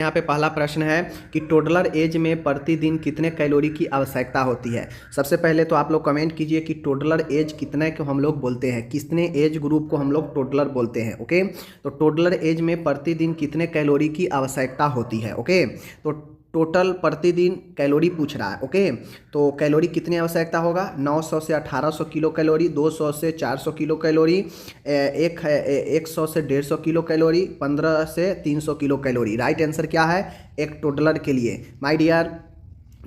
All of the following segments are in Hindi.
यहाँ पे पहला प्रश्न है कि टोडलर एज में प्रतिदिन कितने कैलोरी की आवश्यकता होती है। सबसे पहले तो आप लोग कमेंट कीजिए कि टोडलर एज कितने को हम लोग बोलते हैं, कितने एज ग्रुप को हम लोग टोडलर बोलते हैं। ओके, तो टोडलर एज में प्रतिदिन कितने कैलोरी की आवश्यकता होती है। ओके, तो टोटल प्रतिदिन कैलोरी पूछ रहा है। ओके, तो कैलोरी कितनी आवश्यकता होगा, 900 से 1800 किलो कैलोरी, 200 से 400 किलो कैलोरी, 100 से 150 किलो कैलोरी, 15 से 300 किलो कैलोरी। राइट आंसर क्या है एक टोडलर के लिए माय डियर।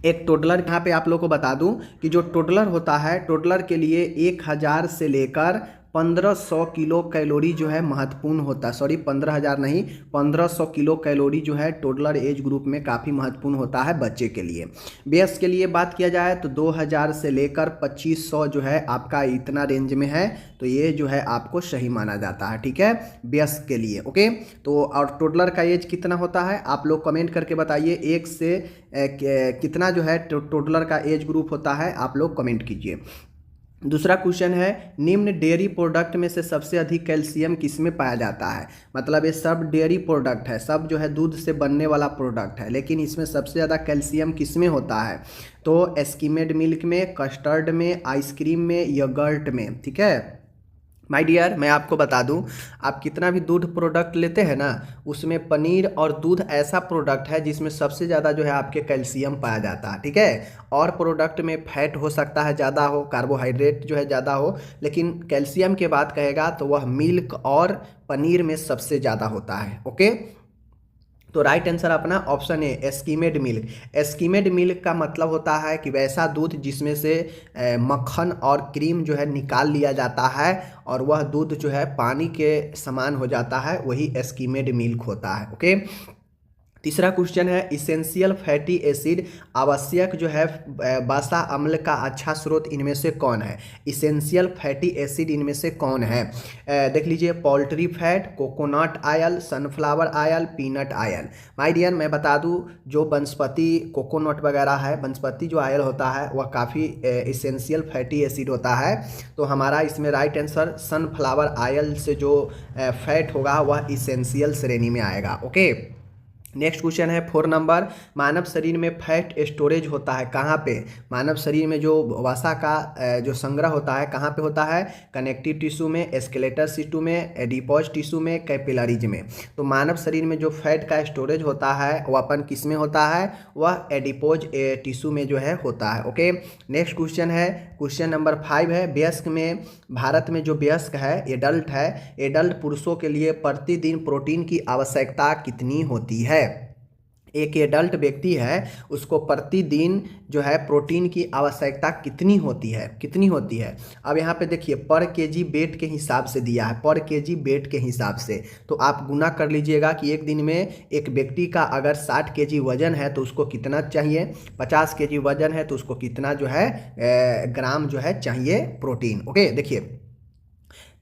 एक टोडलर यहाँ पे आप लोग को बता दूं कि जो टोडलर होता है, टोडलर के लिए 1000 से लेकर 1500 किलो कैलोरी जो है महत्वपूर्ण होता है। सॉरी 15000 नहीं, 1500 किलो कैलोरी जो है टोडलर एज ग्रुप में काफ़ी महत्वपूर्ण होता है बच्चे के लिए। वयस्क के लिए बात किया जाए तो 2000 से लेकर 2500 जो है आपका इतना रेंज में है, तो ये जो है आपको सही माना जाता है। ठीक है, वयस्क के लिए। ओके, तो और टोडलर का एज कितना होता है आप लोग कमेंट करके बताइए। 1 से कितना जो है टोडलर का एज ग्रुप होता है आप लोग कमेंट कीजिए। दूसरा क्वेश्चन है, निम्न डेयरी प्रोडक्ट में से सबसे अधिक कैल्शियम किसमें पाया जाता है। मतलब ये सब डेयरी प्रोडक्ट है, सब जो है दूध से बनने वाला प्रोडक्ट है, लेकिन इसमें सबसे ज़्यादा कैल्शियम किसमें होता है। तो स्किमेड मिल्क में, कस्टर्ड में, आइसक्रीम में, योगर्ट में। ठीक है माय डियर, मैं आपको बता दूं, आप कितना भी दूध प्रोडक्ट लेते हैं ना, उसमें पनीर और दूध ऐसा प्रोडक्ट है जिसमें सबसे ज़्यादा जो है आपके कैल्शियम पाया जाता है। ठीक है, और प्रोडक्ट में फैट हो सकता है ज़्यादा हो, कार्बोहाइड्रेट जो है ज़्यादा हो, लेकिन कैल्शियम के बात कहेगा तो वह मिल्क और पनीर में सबसे ज़्यादा होता है। ओके, तो राइट आंसर अपना ऑप्शन है स्किमेड मिल्क। स्किमेड मिल्क का मतलब होता है कि वैसा दूध जिसमें से मक्खन और क्रीम जो है निकाल लिया जाता है और वह दूध जो है पानी के समान हो जाता है, वही स्किमेड मिल्क होता है। ओके, तीसरा क्वेश्चन है, इसेंशियल फैटी एसिड आवश्यक जो है वसा अम्ल का अच्छा स्रोत इनमें से कौन है। इसेंशियल फैटी एसिड इनमें से कौन है, देख लीजिए। Poultry fat, coconut oil, sunflower oil, peanut oil. My dear, मैं बता दूं, जो वनस्पति कोकोनट वगैरह है, वनस्पति जो आयल होता है वह काफ़ी इसेंशियल फैटी एसिड होता है, तो हमारा इसमें राइट आंसर सनफ्लावर आयल से जो फैट होगा वह इसेंशियल श्रेणी में आएगा। ओके, नेक्स्ट क्वेश्चन है 4 नंबर, मानव शरीर में फैट स्टोरेज होता है कहाँ पे। मानव शरीर में जो वसा का जो संग्रह होता है कहाँ पे होता है, कनेक्टिव टिश्यू में, स्केलेटल टिश्यू में, एडिपोज टिश्यू में, कैपिलरीज में। तो मानव शरीर में जो फैट का स्टोरेज होता है वह अपन किस में होता है, वह एडिपोज टिश्यू में जो है होता है। ओके, नेक्स्ट क्वेश्चन है, क्वेश्चन नंबर 5 है, वयस्क में, भारत में जो वयस्क है, एडल्ट है, एडल्ट पुरुषों के लिए प्रतिदिन प्रोटीन की आवश्यकता कितनी होती है। एक एडल्ट व्यक्ति है, उसको प्रतिदिन जो है प्रोटीन की आवश्यकता कितनी होती है, कितनी होती है। अब यहाँ पे देखिए पर केजी वेट के हिसाब से दिया है, पर केजी वेट के हिसाब से, तो आप गुना कर लीजिएगा कि एक दिन में एक व्यक्ति का अगर 60 केजी वजन है तो उसको कितना चाहिए, 50 केजी वजन है तो उसको कितना जो है ग्राम जो है चाहिए प्रोटीन। ओके, देखिए,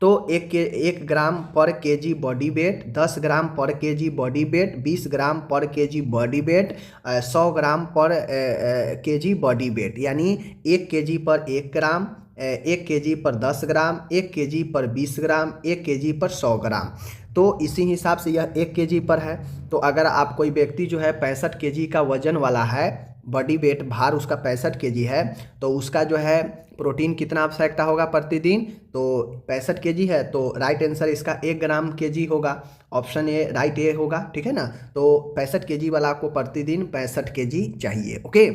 तो 1 ग्राम पर केजी बॉडी वेट, 10 ग्राम पर केजी बॉडी वेट, 20 ग्राम पर केजी बॉडी वेट, 100 ग्राम पर केजी बॉडी वेट, यानी 1 केजी पर 1 ग्राम, 1 केजी पर 10 ग्राम, 1 केजी पर 20 ग्राम, 1 केजी पर 100 ग्राम। तो इसी हिसाब से यह 1 केजी पर है। तो अगर आप कोई व्यक्ति जो है 65 केजी का वजन वाला है, बॉडी वेट भार उसका 65 केजी है, तो उसका जो है प्रोटीन कितना आवश्यकता होगा प्रतिदिन, तो 65 केजी है, तो राइट आंसर इसका 1 ग्राम केजी होगा। ऑप्शन ए राइट ए होगा। ठीक है ना, तो 65 केजी वाला को प्रतिदिन 65 केजी चाहिए। ओके,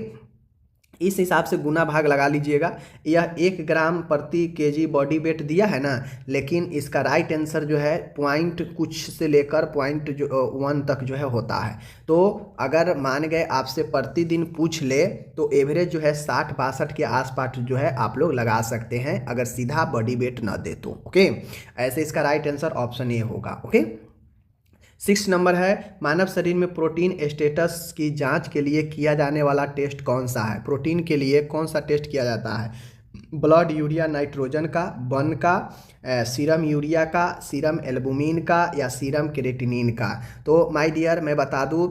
इस हिसाब से गुना भाग लगा लीजिएगा। यह 1 ग्राम प्रति केजी बॉडी वेट दिया है ना, लेकिन इसका राइट आंसर जो है पॉइंट कुछ से लेकर पॉइंट जो 1 तक जो है होता है। तो अगर मान गए आपसे प्रतिदिन पूछ ले तो एवरेज जो है 60-62 के आसपास जो है आप लोग लगा सकते हैं, अगर सीधा बॉडी वेट ना दे तो। ओके, ऐसे इसका राइट आंसर ऑप्शन ए होगा। ओके, 6 नंबर है, मानव शरीर में प्रोटीन स्टेटस की जांच के लिए किया जाने वाला टेस्ट कौन सा है। प्रोटीन के लिए कौन सा टेस्ट किया जाता है, ब्लड यूरिया नाइट्रोजन का, बर्न का, सीरम यूरिया का, सीरम एल्बुमिन का, या सीरम क्रेटिनिन का। तो माय डियर, मैं बता दूं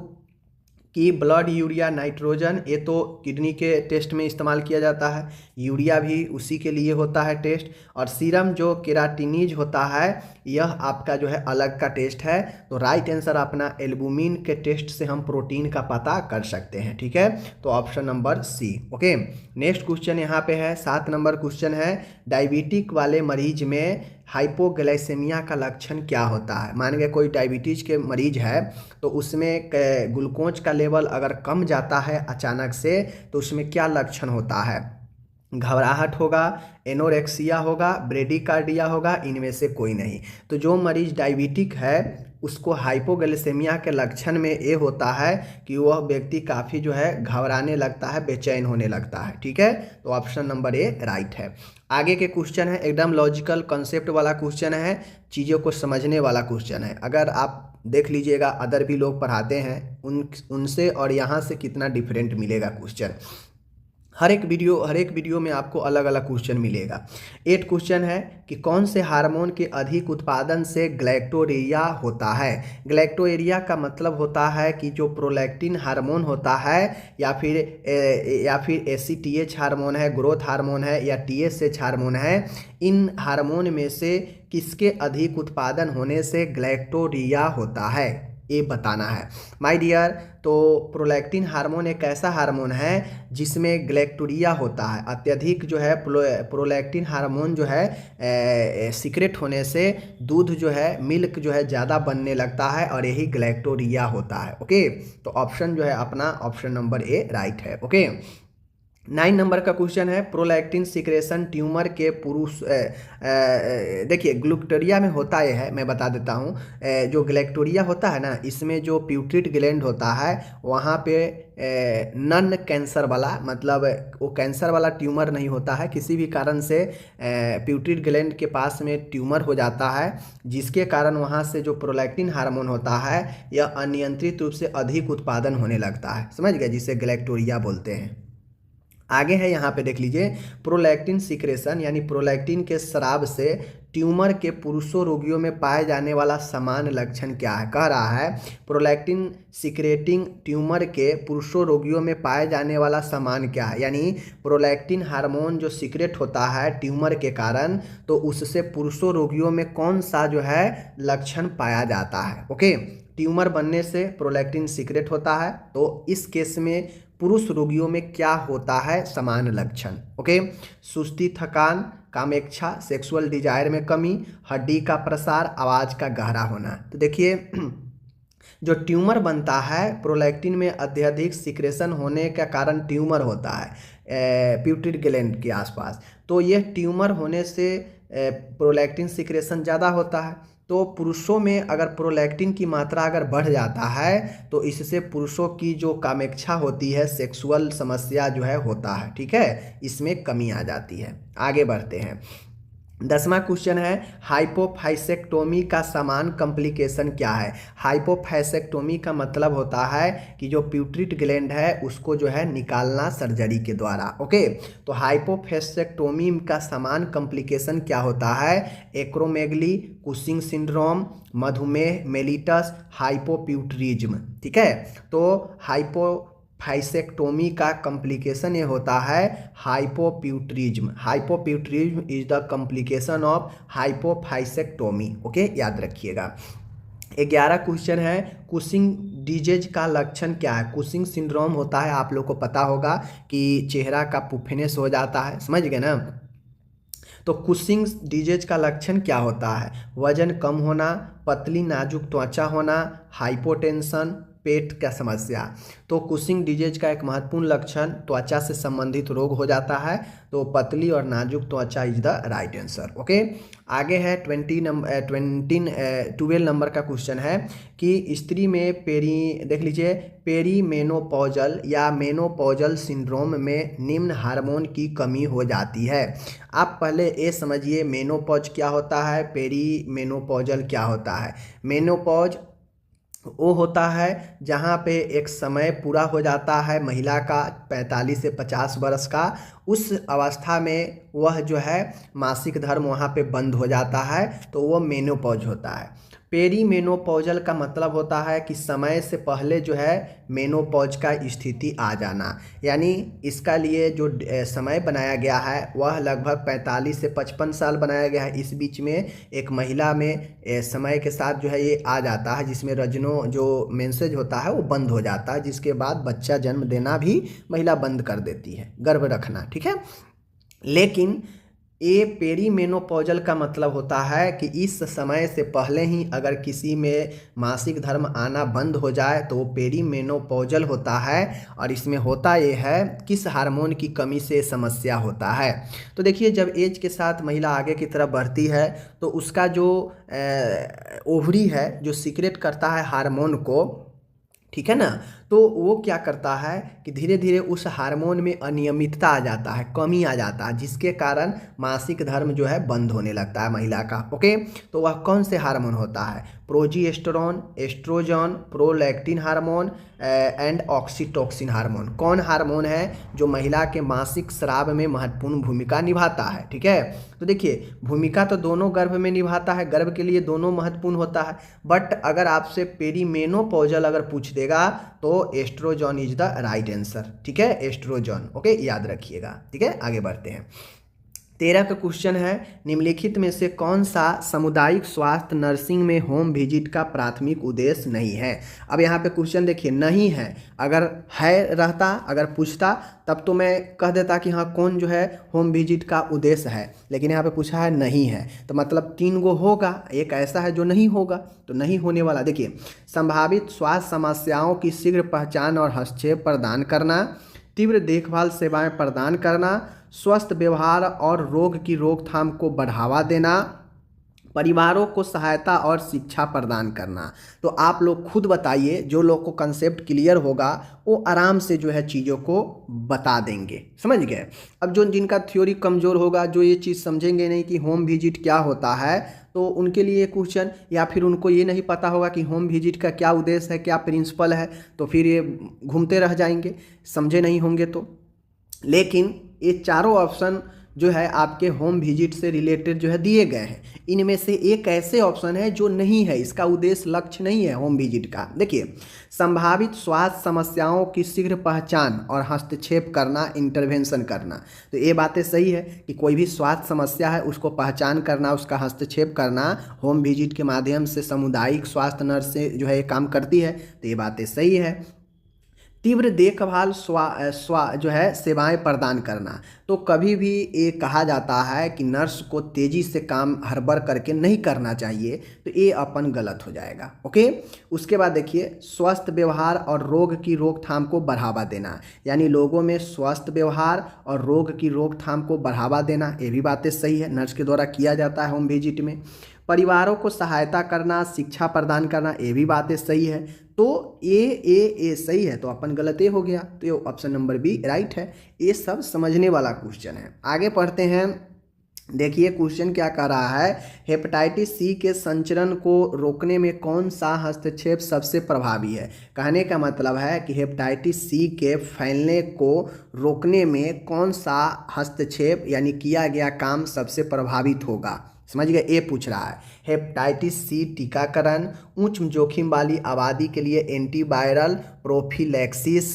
कि ब्लड यूरिया नाइट्रोजन, ये तो किडनी के टेस्ट में इस्तेमाल किया जाता है, यूरिया भी उसी के लिए होता है टेस्ट, और सीरम जो केराटिनिज होता है यह आपका जो है अलग का टेस्ट है। तो राइट आंसर अपना एल्बुमिन के टेस्ट से हम प्रोटीन का पता कर सकते हैं, ठीक है। तो option number C. Okay, next question यहाँ पे है 7 नंबर क्वेश्चन है, डायबिटिक वाले मरीज में हाइपोग्लाइसेमिया का लक्षण क्या होता है। मान के कोई डायबिटीज के मरीज है तो उसमें ग्लूकोज का लेवल अगर कम जाता है अचानक से तो उसमें क्या लक्षण होता है। घबराहट होगा, एनोरेक्सिया होगा, ब्रेडिकार्डिया होगा, इनमें से कोई नहीं। तो जो मरीज डायबिटिक है उसको हाइपोग्लाइसेमिया के लक्षण में ये होता है कि वह व्यक्ति काफ़ी जो है घबराने लगता है, बेचैन होने लगता है, ठीक है। तो ऑप्शन नंबर ए राइट है। आगे के क्वेश्चन है एकदम लॉजिकल कॉन्सेप्ट वाला क्वेश्चन है, चीज़ों को समझने वाला क्वेश्चन है। अगर आप देख लीजिएगा अदर भी लोग पढ़ाते हैं उनसे और यहाँ से कितना डिफरेंट मिलेगा क्वेश्चन। हर एक वीडियो में आपको अलग अलग क्वेश्चन मिलेगा। 8 क्वेश्चन है कि कौन से हार्मोन के अधिक उत्पादन से ग्लैक्टोरिया होता है। ग्लैक्टोरिया का मतलब होता है कि जो प्रोलैक्टिन हार्मोन होता है या फिर ACTH हार्मोन है, ग्रोथ हार्मोन है, या TSH हार्मोन है, इन हार्मोन में से किसके अधिक उत्पादन होने से ग्लैक्टोरिया होता है ये बताना है माय डियर। तो प्रोलैक्टिन हार्मोन एक ऐसा हार्मोन है जिसमें ग्लैक्टोरिया होता है। अत्यधिक जो है प्रोलैक्टिन हार्मोन जो है सीक्रेट होने से दूध जो है मिल्क जो है ज़्यादा बनने लगता है और यही ग्लैक्टोरिया होता है। ओके, तो ऑप्शन जो है अपना ऑप्शन नंबर ए राइट है। ओके, 9 नंबर का क्वेश्चन है, प्रोलैक्टिन सिक्रेशन ट्यूमर के पुरुष देखिए ग्लूक्टोरिया में होता यह है, मैं बता देता हूँ। जो ग्लैक्टोरिया होता है ना, इसमें जो प्यूट्रिट ग्लैंड होता है वहाँ पे नन कैंसर वाला, मतलब वो कैंसर वाला ट्यूमर नहीं होता है, किसी भी कारण से प्यूट्रिट ग्लैंड के पास में ट्यूमर हो जाता है जिसके कारण वहाँ से जो प्रोलैक्टिन हार्मोन होता है यह अनियंत्रित रूप से अधिक उत्पादन होने लगता है, समझ गए, जिसे ग्लैक्टोरिया बोलते हैं। आगे है यहाँ पे देख लीजिए, प्रोलैक्टिन सिक्रेशन यानी प्रोलैक्टिन के स्राव से ट्यूमर के पुरुषों रोगियों में पाए जाने वाला समान लक्षण क्या है। कह रहा है प्रोलैक्टिन सिक्रेटिंग ट्यूमर के पुरुषों रोगियों में पाए जाने वाला समान क्या है, यानी प्रोलैक्टिन हार्मोन जो सिक्रेट होता है ट्यूमर के कारण, तो उससे पुरुषों रोगियों में कौन सा जो है लक्षण पाया जाता है। ओके, ट्यूमर बनने से प्रोलैक्टिन सिक्रेट होता है, तो इस केस में पुरुष रोगियों में क्या होता है समान लक्षण। ओके, सुस्ती, थकान, कामेच्छा, सेक्सुअल डिजायर में कमी, हड्डी का प्रसार, आवाज़ का गहरा होना। तो देखिए जो ट्यूमर बनता है प्रोलैक्टिन में अत्यधिक सिक्रेशन होने का कारण ट्यूमर होता है प्यूट्रिट ग्लैंड के आसपास, तो यह ट्यूमर होने से प्रोलैक्टिन सिक्रेशन ज़्यादा होता है। तो पुरुषों में अगर प्रोलैक्टिन की मात्रा अगर बढ़ जाता है तो इससे पुरुषों की जो कामेच्छा होती है, सेक्सुअल समस्या जो है होता है, ठीक है, इसमें कमी आ जाती है। आगे बढ़ते हैं, 10वां क्वेश्चन है, हाइपोफाइसेक्टोमी का समान कॉम्प्लिकेशन क्या है। हाइपोफाइसेक्टोमी का मतलब होता है कि जो प्यूट्रिट ग्लैंड है उसको जो है निकालना सर्जरी के द्वारा। ओके, तो हाइपोफाइसेक्टोमी का समान कॉम्प्लिकेशन क्या होता है, एक्रोमेगली, कुशिंग सिंड्रोम, मधुमेह, मेलिटस, हाइपोप्यूटरिज्म, ठीक है। तो हाइपोफाइसेक्टोमी का कॉम्प्लिकेशन ये होता है hypopituitarism. Hypopituitarism is the complication of hypophysectomy. Okay, याद रखिएगा। 11 क्वेश्चन है, कुशिंग डिजीज का लक्षण क्या है। कुशिंग सिंड्रोम होता है, आप लोग को पता होगा कि चेहरा का पुफिनेस हो जाता है, समझ गए ना। तो कुशिंग डिजीज का लक्षण क्या होता है, वजन कम होना, पतली नाजुक त्वचा होना, हाइपोटेंशन, पेट का समस्या। तो कुशिंग डिजीज का एक महत्वपूर्ण लक्षण त्वचा से संबंधित रोग हो जाता है, तो पतली और नाजुक त्वचा is the right answer. Okay, आगे है 12 नंबर का क्वेश्चन है कि स्त्री में देख लीजिए पेरीमेनोपॉजल या मेनोपॉजल सिंड्रोम में निम्न हार्मोन की कमी हो जाती है। आप पहले ये समझिए मेनोपॉज क्या होता है, पेरीमेनोपॉजल क्या होता है। मेनोपॉज वो होता है जहाँ पे एक समय पूरा हो जाता है महिला का 45 से 50 वर्ष का, उस अवस्था में वह जो है मासिक धर्म वहाँ पे बंद हो जाता है, तो वो मेनोपॉज होता है। पेरीमेनोपॉजल का मतलब होता है कि समय से पहले जो है मेनोपॉज का स्थिति आ जाना, यानी इसका लिए जो समय बनाया गया है वह लगभग 45 से 55 साल बनाया गया है। इस बीच में एक महिला में समय के साथ जो है ये आ जाता है, जिसमें रजनों जो मेंसेज होता है वो बंद हो जाता है, जिसके बाद बच्चा जन्म देना भी महिला बंद कर देती है, गर्भ रखना, ठीक है। लेकिन ये पेरीमेनोपॉजल का मतलब होता है कि इस समय से पहले ही अगर किसी में मासिक धर्म आना बंद हो जाए तो वो पेरीमेनोपॉजल होता है। और इसमें होता ये है किस हार्मोन की कमी से समस्या होता है। तो देखिए, जब एज के साथ महिला आगे की तरफ बढ़ती है तो उसका जो ओवरी है जो सीक्रेट करता है हार्मोन को, ठीक है ना, तो वो क्या करता है कि धीरे धीरे उस हार्मोन में अनियमितता आ जाता है, कमी आ जाता है, जिसके कारण मासिक धर्म जो है बंद होने लगता है महिला का। ओके, तो वह कौन से हार्मोन होता है? Progesterone, oestrogen, prolactin hormone and oxytocin hormone. कौन हार्मोन है जो महिला के मासिक स्राव में महत्वपूर्ण भूमिका निभाता है? ठीक है, तो देखिए, भूमिका तो दोनों गर्भ में निभाता है, गर्भ के लिए दोनों महत्वपूर्ण होता है, बट अगर आपसे पेरीमेनोपॉजल अगर पूछ देगा तो oestrogen is the right answer. ठीक है, एस्ट्रोजन। ओके, याद रखिएगा। ठीक है, आगे बढ़ते हैं। 13 का क्वेश्चन है, निम्नलिखित में से कौन सा सामुदायिक स्वास्थ्य नर्सिंग में होम विजिट का प्राथमिक उद्देश्य नहीं है? अब यहाँ पे क्वेश्चन देखिए, नहीं है। अगर है रहता, अगर पूछता तब तो मैं कह देता कि हाँ कौन जो है होम विजिट का उद्देश्य है, लेकिन यहाँ पे पूछा है नहीं है, तो मतलब 3 गो होगा, एक ऐसा है जो नहीं होगा, तो नहीं होने वाला। देखिए, संभावित स्वास्थ्य समस्याओं की शीघ्र पहचान और हस्तक्षेप प्रदान करना, तीव्र देखभाल सेवाएं प्रदान करना, स्वस्थ व्यवहार और रोग की रोकथाम को बढ़ावा देना, परिवारों को सहायता और शिक्षा प्रदान करना। तो आप लोग खुद बताइए, जो लोग को कंसेप्ट क्लियर होगा वो आराम से जो है चीज़ों को बता देंगे, समझ गए। अब जो जिनका थ्योरी कमज़ोर होगा, जो ये चीज़ समझेंगे नहीं कि होम विजिट क्या होता है, तो उनके लिए क्वेश्चन, या फिर उनको ये नहीं पता होगा कि होम विजिट का क्या उद्देश्य है, क्या प्रिंसिपल है, तो फिर ये घूमते रह जाएंगे, समझे नहीं होंगे तो। लेकिन ये चारों ऑप्शन जो है आपके होम विजिट से रिलेटेड जो है दिए गए हैं, इनमें से एक ऐसे ऑप्शन है जो नहीं है, इसका उद्देश्य लक्ष्य नहीं है होम विजिट का। देखिए, संभावित स्वास्थ्य समस्याओं की शीघ्र पहचान और हस्तक्षेप करना, इंटरवेंशन करना। तो ये बातें सही है कि कोई भी स्वास्थ्य समस्या है उसको पहचान करना, उसका हस्तक्षेप करना, होम विजिट के माध्यम से सामुदायिक स्वास्थ्य नर्स से जो है ये काम करती है, तो ये बातें सही है। तीव्र देखभाल जो है सेवाएं प्रदान करना, तो कभी भी ये कहा जाता है कि नर्स को तेज़ी से काम हड़बड़ करके नहीं करना चाहिए, तो ये अपन गलत हो जाएगा। ओके, उसके बाद देखिए, स्वस्थ व्यवहार और रोग की रोकथाम को बढ़ावा देना, यानी लोगों में स्वस्थ व्यवहार और रोग की रोकथाम को बढ़ावा देना, ये भी बातें सही है, नर्स के द्वारा किया जाता है होम विजिट में। परिवारों को सहायता करना, शिक्षा प्रदान करना, ये भी बातें सही है। तो ये सही है, तो अपन गलत हो गया, तो ये ऑप्शन नंबर बी राइट है। ये सब समझने वाला क्वेश्चन है। आगे पढ़ते हैं। देखिए, क्वेश्चन क्या कह रहा है, हेपेटाइटिस सी के संचरण को रोकने में कौन सा हस्तक्षेप सबसे प्रभावी है? कहने का मतलब है कि हेपेटाइटिस सी के फैलने को रोकने में कौन सा हस्तक्षेप यानी किया गया काम सबसे प्रभावित होगा, समझ गए। ये पूछ रहा है, हेपेटाइटिस सी टीकाकरण, उच्च जोखिम वाली आबादी के लिए एंटीवायरल प्रोफिलैक्सिस,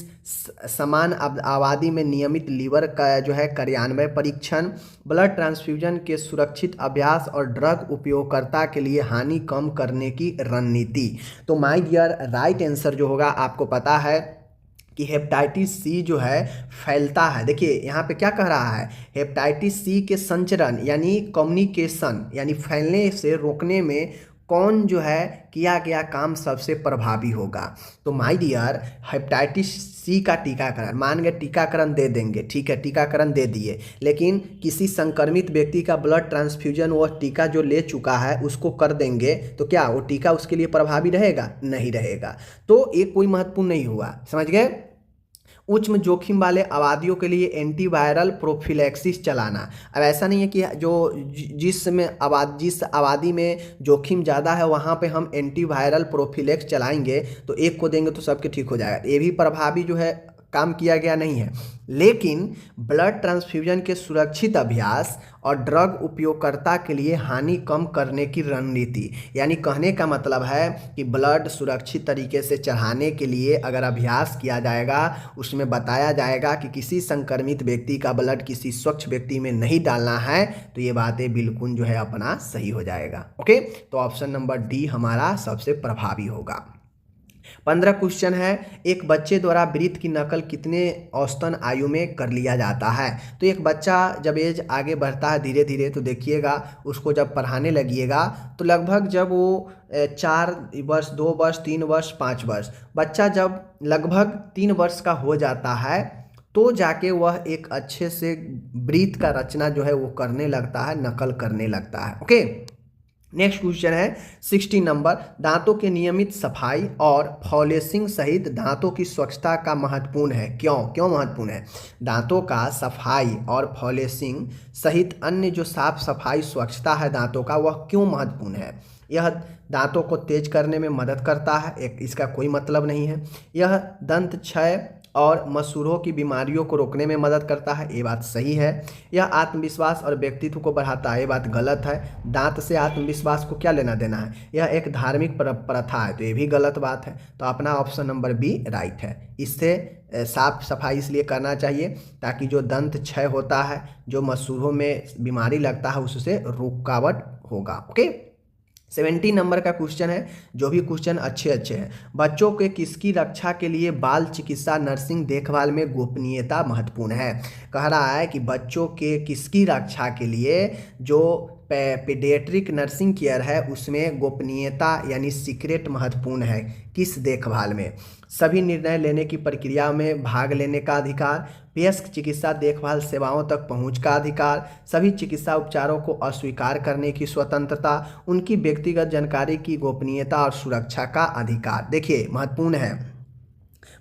समान आबादी में नियमित लीवर का जो है कार्यान्वयन परीक्षण, ब्लड ट्रांसफ्यूजन के सुरक्षित अभ्यास और ड्रग उपयोगकर्ता के लिए हानि कम करने की रणनीति। तो माय डियर, राइट आंसर जो होगा आपको पता है कि हेपेटाइटिस सी जो है फैलता है। देखिए, यहाँ पे क्या कह रहा है, हेपेटाइटिस सी के संचरण यानी कम्युनिकेशन यानी फैलने से रोकने में कौन जो है किया गया काम सबसे प्रभावी होगा। तो माय डियर, हेपेटाइटिस सी का टीकाकरण, मान गए टीकाकरण दे देंगे, ठीक है, टीकाकरण दे दिए, लेकिन किसी संक्रमित व्यक्ति का ब्लड ट्रांसफ्यूजन वह टीका जो ले चुका है उसको कर देंगे, तो क्या वो टीका उसके लिए प्रभावी रहेगा? नहीं रहेगा। तो ये कोई महत्वपूर्ण नहीं हुआ, समझ गए। उच्च जोखिम वाले आबादियों के लिए एंटीवायरल प्रोफिलैक्सिस चलाना। अब ऐसा नहीं है कि जिस आबादी में जोखिम ज़्यादा है वहाँ पे हम एंटीवायरल प्रोफिलैक्स चलाएंगे तो एक को देंगे तो सबके ठीक हो जाएगा, ये भी प्रभावी जो है काम किया गया नहीं है, लेकिन ब्लड ट्रांसफ्यूजन के सुरक्षित अभ्यास और ड्रग उपयोगकर्ता के लिए हानि कम करने की रणनीति, यानी कहने का मतलब है कि ब्लड सुरक्षित तरीके से चढ़ाने के लिए अगर अभ्यास किया जाएगा, उसमें बताया जाएगा कि किसी संक्रमित व्यक्ति का ब्लड किसी स्वच्छ व्यक्ति में नहीं डालना है, तो ये बातें बिल्कुल जो है अपना सही हो जाएगा। ओके, तो ऑप्शन नंबर डी हमारा सबसे प्रभावी होगा। 15 क्वेश्चन है, एक बच्चे द्वारा वृत्त की नकल कितने औसतन आयु में कर लिया जाता है? तो एक बच्चा जब एज आगे बढ़ता है धीरे धीरे, तो देखिएगा उसको जब पढ़ाने लगिएगा तो लगभग जब वो 4 वर्ष, 2 वर्ष, 3 वर्ष, 5 वर्ष, बच्चा जब लगभग 3 वर्ष का हो जाता है तो जाके वह एक अच्छे से वृत्त का रचना जो है वो करने लगता है, नकल करने लगता है। ओके, नेक्स्ट क्वेश्चन है 16 नंबर, दांतों के नियमित सफाई और फ्लॉसिंग सहित दांतों की स्वच्छता का महत्वपूर्ण है। क्यों महत्वपूर्ण है? दांतों का सफाई और फ्लॉसिंग सहित अन्य जो साफ सफाई स्वच्छता है दांतों का, वह क्यों महत्वपूर्ण है? यह दांतों को तेज करने में मदद करता है, इसका कोई मतलब नहीं है। यह दंत क्षय और मसूड़ों की बीमारियों को रोकने में मदद करता है, ये बात सही है। यह आत्मविश्वास और व्यक्तित्व को बढ़ाता है, ये बात गलत है। दांत से आत्मविश्वास को क्या लेना देना है? यह एक धार्मिक प्रथा है, तो ये भी गलत बात है। तो अपना ऑप्शन नंबर बी राइट है। इससे साफ सफाई इसलिए करना चाहिए ताकि जो दंत क्षय होता है, जो मसूड़ों में बीमारी लगता है, उससे रुकावट होगा। ओके, 17 नंबर का क्वेश्चन है, जो भी क्वेश्चन अच्छे हैं। बच्चों के किसकी रक्षा के लिए बाल चिकित्सा नर्सिंग देखभाल में गोपनीयता महत्वपूर्ण है? कह रहा है कि बच्चों के किसकी रक्षा के लिए जो पीडियाट्रिक नर्सिंग केयर है उसमें गोपनीयता यानी सीक्रेट महत्वपूर्ण है। किस देखभाल में? सभी निर्णय लेने की प्रक्रिया में भाग लेने का अधिकार, वयस्क चिकित्सा देखभाल सेवाओं तक पहुंच का अधिकार, सभी चिकित्सा उपचारों को अस्वीकार करने की स्वतंत्रता, उनकी व्यक्तिगत जानकारी की गोपनीयता और सुरक्षा का अधिकार। देखिए महत्वपूर्ण है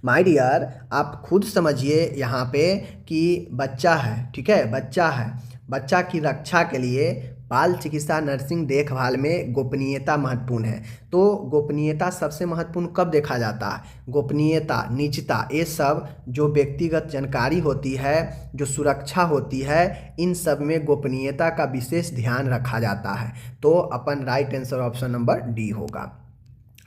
माय डियर, आप खुद समझिए यहाँ पे कि बच्चा है, ठीक है, बच्चा की रक्षा के लिए बाल चिकित्सा नर्सिंग देखभाल में गोपनीयता महत्वपूर्ण है। तो गोपनीयता सबसे महत्वपूर्ण कब देखा जाता है? गोपनीयता, निजता, ये सब जो व्यक्तिगत जानकारी होती है, जो सुरक्षा होती है, इन सब में गोपनीयता का विशेष ध्यान रखा जाता है। तो अपन right answer option number D होगा।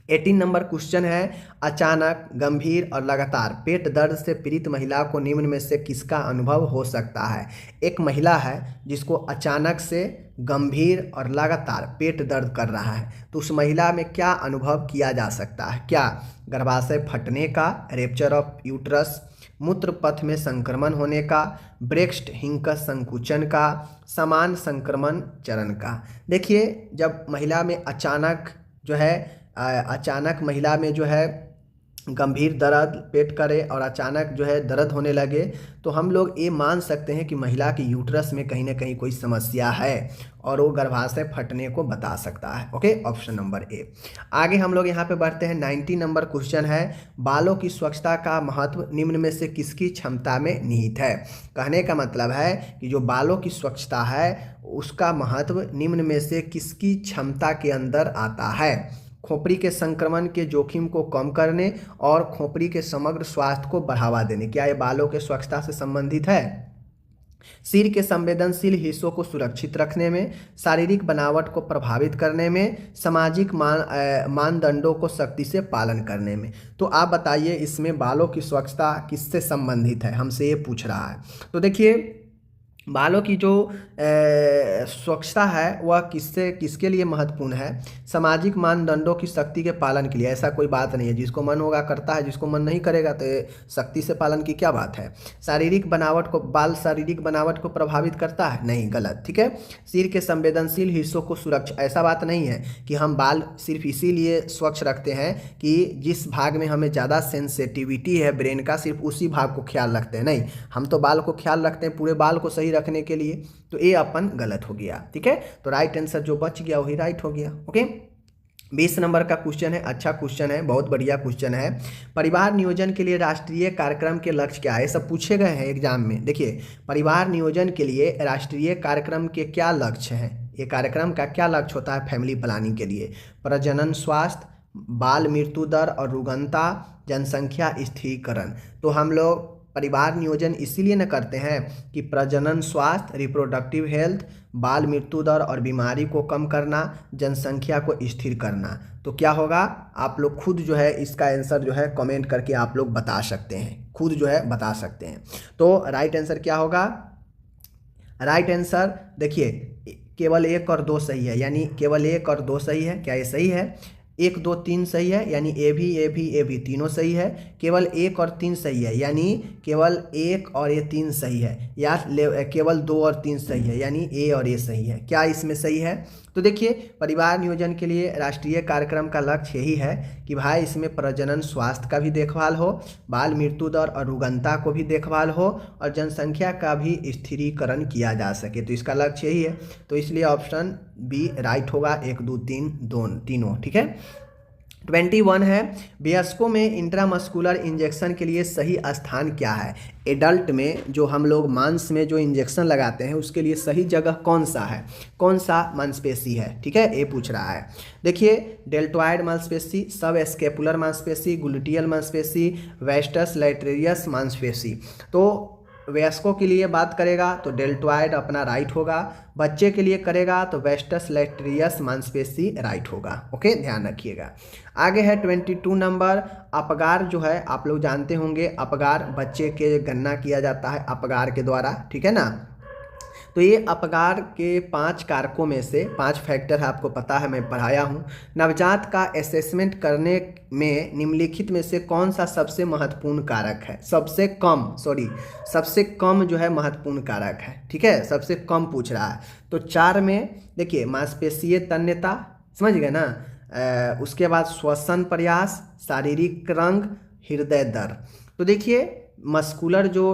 18 नंबर क्वेश्चन है, अचानक, गंभीर और लगातार पेट दर्द से पीड़ित महिला को निम्न में से किसका अनुभव हो सकता है? एक महिला है जिसको अचानक से गंभीर और लगातार पेट दर्द कर रहा है, तो उस महिला में क्या अनुभव किया जा सकता है? क्या गर्भाशय फटने का, रेप्चर ऑफ यूट्रस, मूत्र पथ में संक्रमण होने का, ब्रेस्ट हिंकस संकुचन का, समान संक्रमण चरण का? देखिए जब महिला में अचानक महिला में जो है गंभीर दर्द पेट करे और अचानक जो है दर्द होने लगे, तो हम लोग ये मान सकते हैं कि महिला की यूट्रस में कहीं ना कहीं कोई समस्या है और वो गर्भाशय फटने को बता सकता है। Okay, option number A. आगे हम लोग यहाँ पे बढ़ते हैं। 90 नंबर क्वेश्चन है, बालों की स्वच्छता का महत्व निम्न में से किसकी क्षमता में निहित है? कहने का मतलब है कि जो बालों की स्वच्छता है उसका महत्व निम्न में से किसकी क्षमता के अंदर आता है? खोपड़ी के संक्रमण के जोखिम को कम करने और खोपड़ी के समग्र स्वास्थ्य को बढ़ावा देने। क्या ये बालों के स्वच्छता से संबंधित है? सिर के संवेदनशील हिस्सों को सुरक्षित रखने में, शारीरिक बनावट को प्रभावित करने में, सामाजिक मानदंडों को सख्ती से पालन करने में। तो आप बताइए इसमें बालों की स्वच्छता किससे संबंधित है? हमसे ये पूछ रहा है। तो देखिए बालों की जो स्वच्छता है वह किसके लिए महत्वपूर्ण है? सामाजिक मानदंडों की सख्ती के पालन के लिए। ऐसा कोई बात नहीं है, जिसको मन होगा करता है, जिसको मन नहीं करेगा तो सख्ती से पालन की क्या बात है? बाल शारीरिक बनावट को प्रभावित करता है? नहीं, गलत, ठीक है। सिर के संवेदनशील हिस्सों को सुरक्षा, ऐसा बात नहीं है कि हम बाल सिर्फ इसीलिए स्वच्छ रखते हैं कि जिस भाग में हमें ज़्यादा सेंसिटिविटी है ब्रेन का, सिर्फ उसी भाग को ख्याल रखते हैं। नहीं, हम तो बाल को ख्याल रखते हैं पूरे बाल को सही रखने के लिए। तो ये अपन गलत हो गया, ठीक है। तो राइट आंसर जो बच गया वही राइट हो गया। ओके, 20 नंबर का क्वेश्चन है, अच्छा क्वेश्चन है, बहुत बढ़िया क्वेश्चन है। परिवार नियोजन के लिए राष्ट्रीय कार्यक्रम के लक्ष्य क्या है? सब पूछे गए हैं एग्जाम में। देखिए परिवार नियोजन के लिए राष्ट्रीय कार्यक्रम के क्या लक्ष्य हैं? ये कार्यक्रम का क्या लक्ष्य होता है फैमिली प्लानिंग के लिए? प्रजनन स्वास्थ्य, बाल मृत्यु दर और रुग्णता, जनसंख्या स्थिरीकरण। तो हम लोग परिवार नियोजन इसीलिए न करते हैं कि प्रजनन स्वास्थ्य, रिप्रोडक्टिव हेल्थ, बाल मृत्यु दर और बीमारी को कम करना, जनसंख्या को स्थिर करना। तो क्या होगा, आप लोग खुद जो है इसका आंसर जो है कमेंट करके आप लोग बता सकते हैं, खुद जो है बता सकते हैं। तो राइट आंसर क्या होगा, राइट आंसर देखिए केवल 1 और 2 सही है, यानी केवल 1 और 2 सही है। क्या ये सही है? 1 2 3 सही है, यानी ए भी तीनों सही है। केवल 1 और 3 सही है, यानी केवल 1 और ये 3 सही है। या केवल 2 और 3 सही है, यानी ए और ए सही है। क्या इसमें सही है? तो देखिए परिवार नियोजन के लिए राष्ट्रीय कार्यक्रम का लक्ष्य यही है कि भाई इसमें प्रजनन स्वास्थ्य का भी देखभाल हो, बाल मृत्यु दर और रुग्णता को भी देखभाल हो और जनसंख्या का भी स्थिरीकरण किया जा सके। तो इसका लक्ष्य यही है, तो इसलिए ऑप्शन बी राइट होगा, 1 2 3 तीनों। ठीक है। 21 है, वयस्कों में इंट्रामस्कुलर इंजेक्शन के लिए सही स्थान क्या है? एडल्ट में जो हम लोग मांस में जो इंजेक्शन लगाते हैं उसके लिए सही जगह कौन सा है, कौन सा मांसपेशी है? ठीक है, ये पूछ रहा है। देखिए डेल्टॉइड मांसपेशी, सब स्केपुलर मांसपेशी, ग्लूटियल मांसपेशी, वेस्टस लैटेरियस मांसपेशी। तो वयस्कों के लिए बात करेगा तो डेल्टॉइड अपना राइट होगा, बच्चे के लिए करेगा तो वेस्टस लैटेरियस मांसपेशी राइट होगा। ओके, ध्यान रखिएगा। आगे है 22 नंबर, अपगार जो है आप लोग जानते होंगे, अपगार बच्चे के गणना किया जाता है अपगार के द्वारा। ठीक है ना। तो ये अपगार के 5 कारकों में से 5 फैक्टर है, आपको पता है, मैं पढ़ाया हूँ। नवजात का असेसमेंट करने में निम्नलिखित में से कौन सा सबसे महत्वपूर्ण कारक है? सबसे कम जो है महत्वपूर्ण कारक है। ठीक है, सबसे कम पूछ रहा है। तो 4 में देखिए मांसपेशीय तन्यता, समझ गए ना। उसके बाद श्वसन प्रयास, शारीरिक रंग, हृदय दर। तो देखिए मस्कुलर जो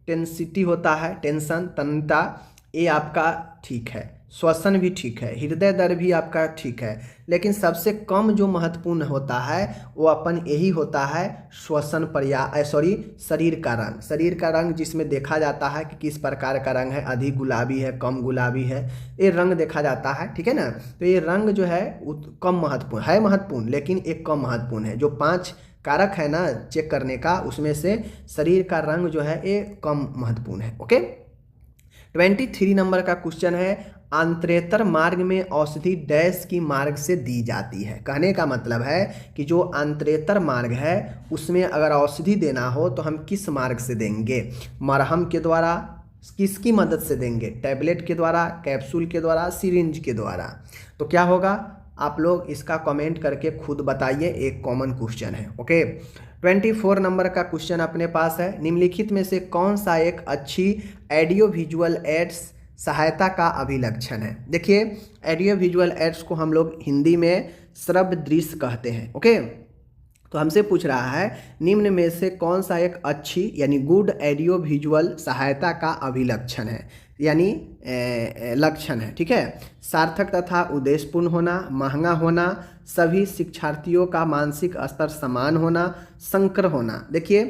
टेंसिटी होता है, टेंशन, तन्यता, ये आपका ठीक है, श्वसन भी ठीक है, हृदय दर भी आपका ठीक है, लेकिन सबसे कम जो महत्वपूर्ण होता है वो अपन यही होता है श्वसन प्रयास, शरीर का रंग। शरीर का रंग जिसमें देखा जाता है कि किस प्रकार का रंग है, अधिक गुलाबी है, कम गुलाबी है, ये रंग देखा जाता है। ठीक है ना। तो ये रंग जो है कम महत्वपूर्ण है, महत्वपूर्ण लेकिन एक कम महत्वपूर्ण है। जो 5 कारक है ना चेक करने का, उसमें से शरीर का रंग जो है ये कम महत्वपूर्ण है। ओके। 23 नंबर का क्वेश्चन है, आंत्रेतर मार्ग में औषधि डैश की मार्ग से दी जाती है। कहने का मतलब है कि जो आंत्रेतर मार्ग है उसमें अगर औषधि देना हो तो हम किस मार्ग से देंगे? मरहम के द्वारा, किसकी मदद से देंगे? टैबलेट के द्वारा, कैप्सूल के द्वारा, सिरिंज के द्वारा। तो क्या होगा, आप लोग इसका कमेंट करके खुद बताइए, एक कॉमन क्वेश्चन है। ओके। 24 नंबर का क्वेश्चन अपने पास है, निम्नलिखित में से कौन सा एक अच्छी ऑडियो विजुअल एड्स सहायता का अभिलक्षण है? देखिए ऑडियो विजुअल एड्स को हम लोग हिंदी में श्रव्य दृश्य कहते हैं। ओके। तो हमसे पूछ रहा है निम्न में से कौन सा एक अच्छी यानी गुड ऑडियो विजुअल सहायता का अभिलक्षण है, यानी लक्षण है। ठीक है। सार्थक तथा उद्देश्यपूर्ण होना, महंगा होना, सभी शिक्षार्थियों का मानसिक स्तर समान होना, संकर होना। देखिए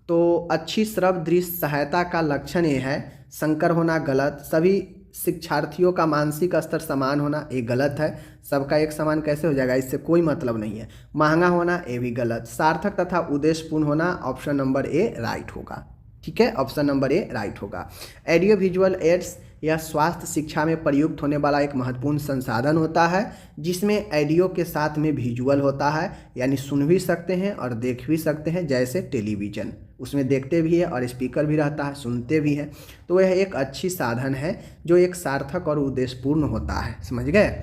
तो अच्छी श्रव्य दृश्य सहायता का लक्षण ये है, संकर होना गलत, सभी शिक्षार्थियों का मानसिक स्तर समान होना ये गलत है, सबका एक समान कैसे हो जाएगा, इससे कोई मतलब नहीं है। महंगा होना ये भी गलत, सार्थक तथा उद्देश्यपूर्ण होना ऑप्शन नंबर ए राइट होगा। ठीक है, ऑप्शन नंबर ए राइट होगा। ऑडियो विजुअल एड्स यह स्वास्थ्य शिक्षा में प्रयुक्त होने वाला एक महत्वपूर्ण संसाधन होता है जिसमें ऑडियो के साथ में विजुअल होता है, यानी सुन भी सकते हैं और देख भी सकते हैं, जैसे टेलीविज़न उसमें देखते भी है और स्पीकर भी रहता है, सुनते भी हैं। तो यह एक अच्छी साधन है जो एक सार्थक और उद्देश्यपूर्ण होता है। समझ गए।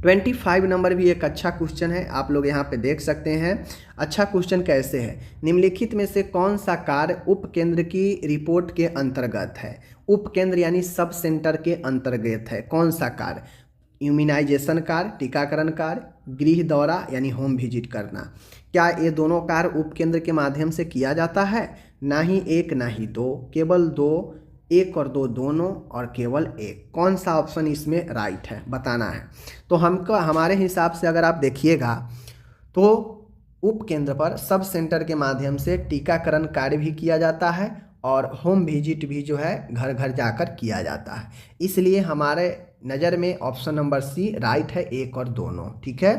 25 नंबर भी एक अच्छा क्वेश्चन है, आप लोग यहाँ पे देख सकते हैं। अच्छा क्वेश्चन कैसे है, निम्नलिखित में से कौन सा कार्य उपकेंद्र की रिपोर्ट के अंतर्गत है? उपकेंद्र यानी सब सेंटर के अंतर्गत है। कौन सा कार्य? इम्यूनाइजेशन कार्य, टीकाकरण कार्य, गृह दौरा यानी होम विजिट करना। क्या ये दोनों कार्य उपकेंद्र के माध्यम से किया जाता है? ना ही एक ना ही दो, केवल 2, 1 और 2 दोनों, और केवल 1। कौन सा ऑप्शन इसमें राइट है बताना है। तो हमारे हिसाब से अगर आप देखिएगा तो उपकेंद्र पर सब सेंटर के माध्यम से टीकाकरण कार्य भी किया जाता है और होम विजिट भी जो है घर घर जाकर किया जाता है। इसलिए हमारे नज़र में ऑप्शन नंबर सी राइट है, 1 और दोनों। ठीक है,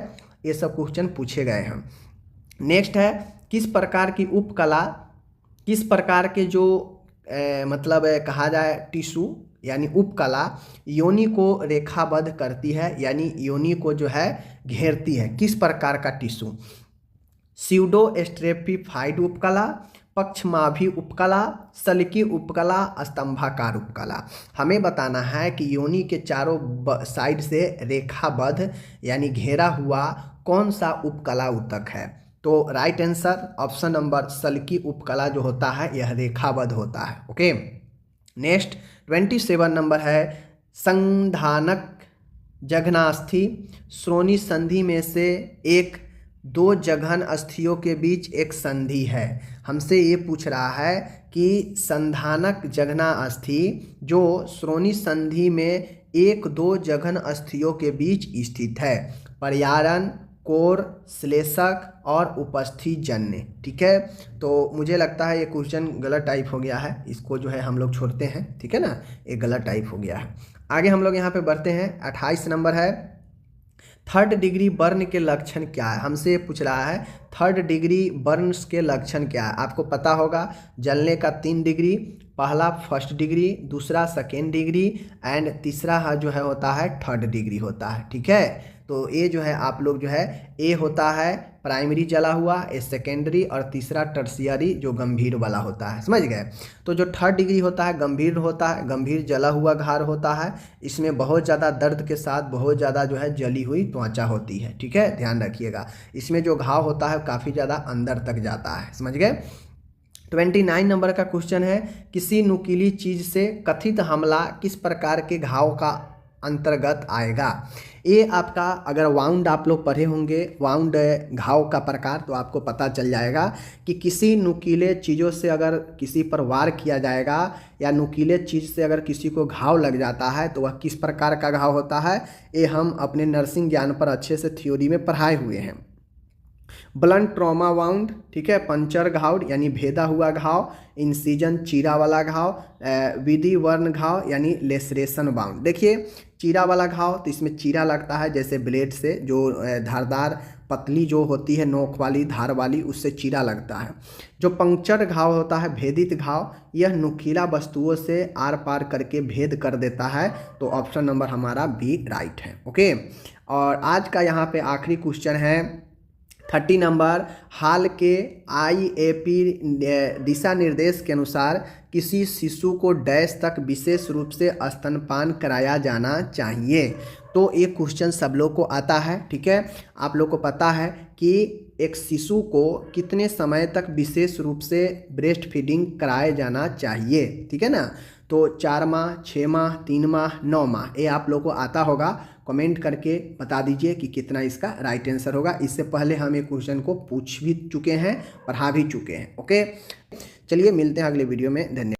ये सब क्वेश्चन पूछे गए हैं। नेक्स्ट है किस प्रकार की उपकला, किस प्रकार के जो मतलब कहा जाए टिश्यू यानी उपकला योनि को रेखाबद्ध करती है, यानी योनि को जो है घेरती है, किस प्रकार का टिश्यू? स्यूडो स्ट्रेपिफाइड उपकला, पक्षमाभी उपकला, सल्की उपकला, स्तंभाकार उपकला। हमें बताना है कि योनि के चारों साइड से रेखाबद्ध यानी घेरा हुआ कौन सा उपकला ऊतक है। तो राइट आंसर ऑप्शन नंबर सल्की उपकला जो होता है यह रेखाबद्ध होता है। ओके, नेक्स्ट 27 नंबर है संधानक जघनास्थि श्रोणि संधि में से एक दो जघन अस्थियों के बीच एक संधि है। हमसे ये पूछ रहा है कि संधानक जघना अस्थि जो श्रोणि संधि में एक दो जघन अस्थियों के बीच स्थित है, पर्यारण, कोर, श्लेषक और उपस्थित जन्य। ठीक है, तो मुझे लगता है ये क्वेश्चन गलत टाइप हो गया है, इसको जो है हम लोग छोड़ते हैं। ठीक है ना, ये गलत टाइप हो गया है। आगे हम लोग यहाँ पे बढ़ते हैं। 28 नंबर है थर्ड डिग्री बर्न के लक्षण क्या है। हमसे पूछ रहा है थर्ड डिग्री बर्न्स के लक्षण क्या है। आपको पता होगा जलने का 3 डिग्री, पहला फर्स्ट डिग्री, दूसरा सेकेंड डिग्री एंड तीसरा जो है होता है थर्ड डिग्री होता है। ठीक है, तो ये जो है आप लोग जो है ए होता है प्राइमरी जला हुआ, ए सेकेंडरी और तीसरा टर्शियरी जो गंभीर वाला होता है। समझ गए। तो जो थर्ड डिग्री होता है गंभीर होता है, गंभीर जला हुआ घाव होता है, इसमें बहुत ज़्यादा दर्द के साथ बहुत ज़्यादा जो है जली हुई त्वचा होती है। ठीक है, ध्यान रखिएगा, इसमें जो घाव होता है काफ़ी ज़्यादा अंदर तक जाता है। समझ गए। 29 नंबर का क्वेश्चन है किसी नुकीली चीज़ से कथित हमला किस प्रकार के घाव का अंतर्गत आएगा। ये आपका अगर वाउंड आप लोग पढ़े होंगे, वाउंड घाव का प्रकार, तो आपको पता चल जाएगा कि किसी नुकीले चीज़ों से अगर किसी पर वार किया जाएगा या नुकीले चीज़ से अगर किसी को घाव लग जाता है तो वह किस प्रकार का घाव होता है। ये हम अपने नर्सिंग ज्ञान पर अच्छे से थ्योरी में पढ़ाए हुए हैं। ब्लंट ट्रॉमा वाउंड, ठीक है, पंचर घाव यानी भेदा हुआ घाव, इंसिजन चीरा वाला घाव, विधि वर्ण घाव यानी लेसरेशन वाउंड। देखिए चीरा वाला घाव तो इसमें चीरा लगता है जैसे ब्लेड से, जो धारदार पतली जो होती है नोक वाली धार वाली, उससे चीरा लगता है। जो पंक्चर घाव होता है भेदित घाव, यह नुकीला वस्तुओं से आर पार करके भेद कर देता है। तो ऑप्शन नंबर हमारा बी राइट है। ओके, और आज का यहाँ पे आखिरी क्वेश्चन है 30 नंबर, हाल के IAP दिशा निर्देश के अनुसार किसी शिशु को डैश तक विशेष रूप से स्तनपान कराया जाना चाहिए। तो ये क्वेश्चन सब लोग को आता है। ठीक है, आप लोग को पता है कि एक शिशु को कितने समय तक विशेष रूप से ब्रेस्ट फीडिंग कराया जाना चाहिए। ठीक है ना, तो 4 माह, 6 माह, 3 माह, 9 माह, ये आप लोग को आता होगा। कमेंट करके बता दीजिए कि कितना इसका राइट आंसर होगा। इससे पहले हम ये क्वेश्चन को पूछ भी चुके हैं, पढ़ा भी चुके हैं। ओके, चलिए मिलते हैं अगले वीडियो में। धन्यवाद।